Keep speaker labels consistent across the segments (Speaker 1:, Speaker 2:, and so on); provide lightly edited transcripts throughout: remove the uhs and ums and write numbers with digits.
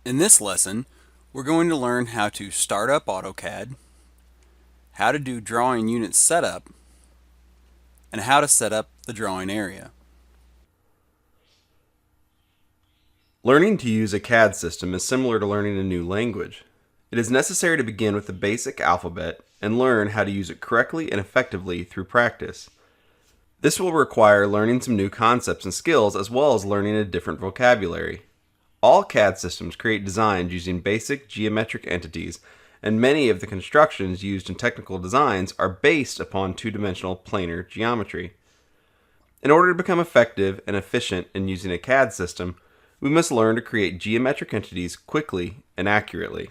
Speaker 1: In this lesson, we're going to learn how to start up AutoCAD, how to do drawing unit setup, and how to set up the drawing area.
Speaker 2: Learning to use a CAD system is similar to learning a new language. It is necessary to begin with the basic alphabet and learn how to use it correctly and effectively through practice. This will require learning some new concepts and skills as well as learning a different vocabulary. All CAD systems create designs using basic geometric entities, and many of the constructions used in technical designs are based upon two-dimensional planar geometry. In order to become effective and efficient in using a CAD system, we must learn to create geometric entities quickly and accurately.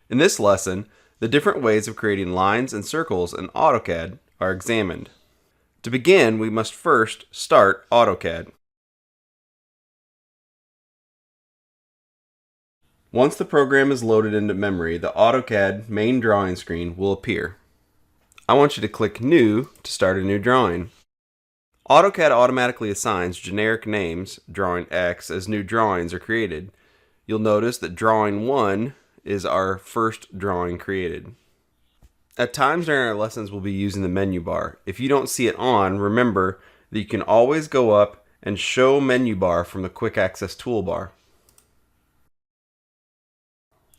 Speaker 2: In this lesson, the different ways of creating lines and circles in AutoCAD are examined. To begin, we must first start AutoCAD. Once the program is loaded into memory, the AutoCAD main drawing screen will appear. I want you to click New to start a new drawing. AutoCAD automatically assigns generic names, Drawing X, as new drawings are created. You'll notice that Drawing 1 is our first drawing created. At times during our lessons, we'll be using the menu bar. If you don't see it on, remember that you can always go up and show menu bar from the Quick Access toolbar.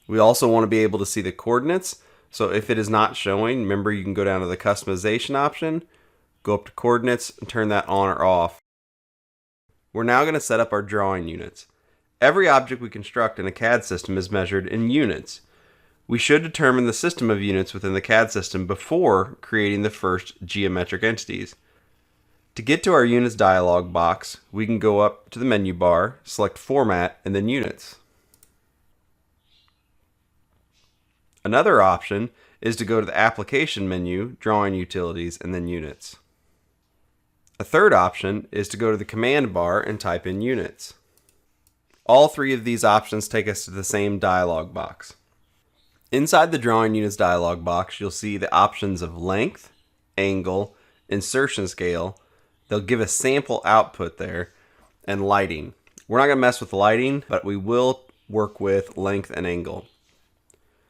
Speaker 2: We also want to be able to see the coordinates, so if it is not showing, remember you can go down to the customization option, go up to coordinates, and turn that on or off. We're now going to set up our drawing units. Every object we construct in a CAD system is measured in units. We should determine the system of units within the CAD system before creating the first geometric entities. To get to our Units dialog box, we can go up to the menu bar, select Format, and then Units. Another option is to go to the Application menu, Drawing Utilities, and then Units. A third option is to go to the command bar and type in Units. All three of these options take us to the same dialog box. Inside the Drawing Units dialog box, you'll see the options of length, angle, insertion scale. They'll give a sample output there, and lighting. We're not going to mess with lighting, but we will work with length and angle.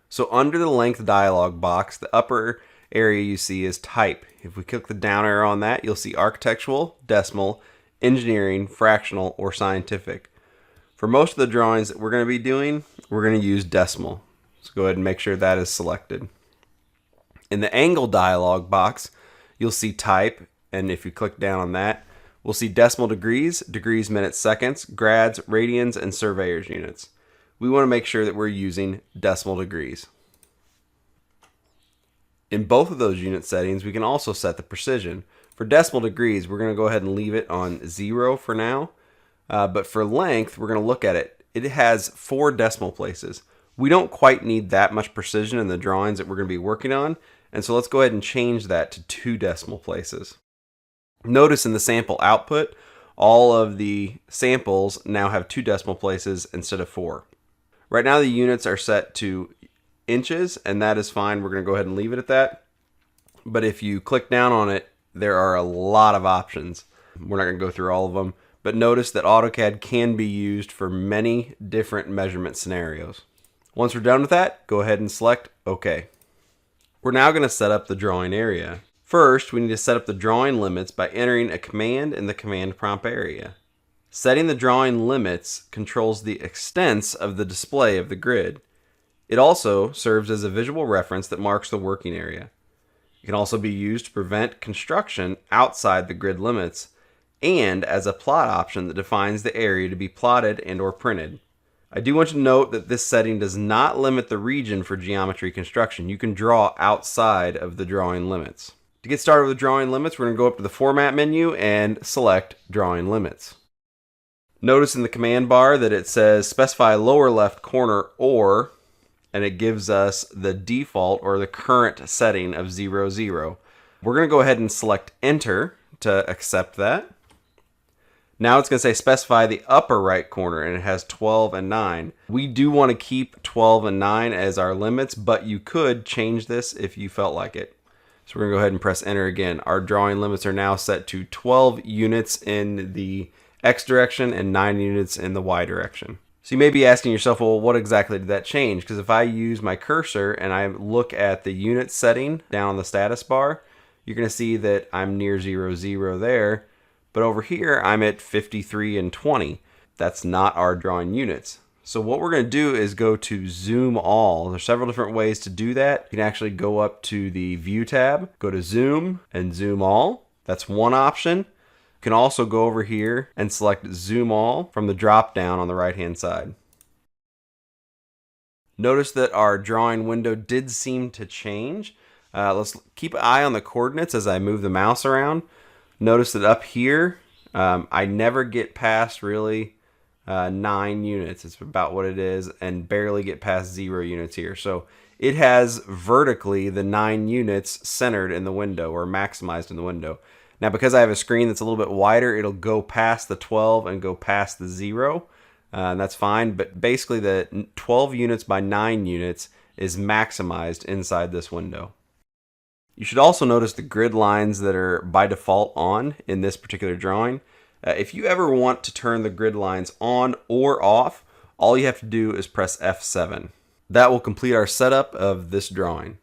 Speaker 2: So under the length dialog box, the upper area you see is type. If we click the down arrow on that, you'll see architectural, decimal, engineering, fractional, or scientific. For most of the drawings that we're going to be doing, we're going to use decimal. So go ahead and make sure that is selected. In the angle dialog box, you'll see type, and if you click down on that, we'll see decimal degrees, degrees, minutes, seconds, grads, radians, and surveyor's units. We want to make sure that we're using decimal degrees. In both of those unit settings, we can also set the precision. For decimal degrees, we're going to go ahead and leave it on 0 for now. But for length, we're going to look at it. It has 4 decimal places. We don't quite need that much precision in the drawings that we're going to be working on, and so let's go ahead and change that to 2 decimal places. Notice in the sample output, all of the samples now have 2 decimal places instead of 4. Right now the units are set to inches, and that is fine. We're going to go ahead and leave it at that. But if you click down on it, there are a lot of options. We're not going to go through all of them, but notice that AutoCAD can be used for many different measurement scenarios. Once we're done with that, go ahead and select OK. We're now going to set up the drawing area. First, we need to set up the drawing limits by entering a command in the command prompt area. Setting the drawing limits controls the extents of the display of the grid. It also serves as a visual reference that marks the working area. It can also be used to prevent construction outside the grid limits, and as a plot option that defines the area to be plotted and/or printed. I do want you to note that this setting does not limit the region for geometry construction. You can draw outside of the drawing limits. To get started with drawing limits, we're going to go up to the Format menu and select Drawing Limits. Notice in the command bar that it says specify lower left corner or, and it gives us the default or the current setting of 0, 0. We're going to go ahead and select Enter to accept that. Now it's going to say specify the upper right corner, and it has 12 and 9. We do want to keep 12 and 9 as our limits, but you could change this if you felt like it. So we're going to go ahead and press enter again. Our drawing limits are now set to 12 units in the X direction and 9 units in the Y direction. So you may be asking yourself, well, what exactly did that change? Because if I use my cursor and I look at the unit setting down on the status bar, you're going to see that I'm near 0, 0 there. But over here, I'm at 53 and 20. That's not our drawing units. So what we're going to do is go to Zoom All. There's several different ways to do that. You can actually go up to the View tab, go to Zoom and Zoom All. That's one option. You can also go over here and select Zoom All from the drop down on the right hand side. Notice that our drawing window did seem to change. Let's keep an eye on the coordinates as I move the mouse around. Notice that up here, I never get past really 9 units. It's about what it is, and barely get past 0 units here. So it has vertically the 9 units centered in the window or maximized in the window. Now, because I have a screen that's a little bit wider, it'll go past the 12 and go past the 0. And that's fine, but basically the 12 units by 9 units is maximized inside this window. You should also notice the grid lines that are by default on in this particular drawing. If you ever want to turn the grid lines on or off, all you have to do is press F7. That will complete our setup of this drawing.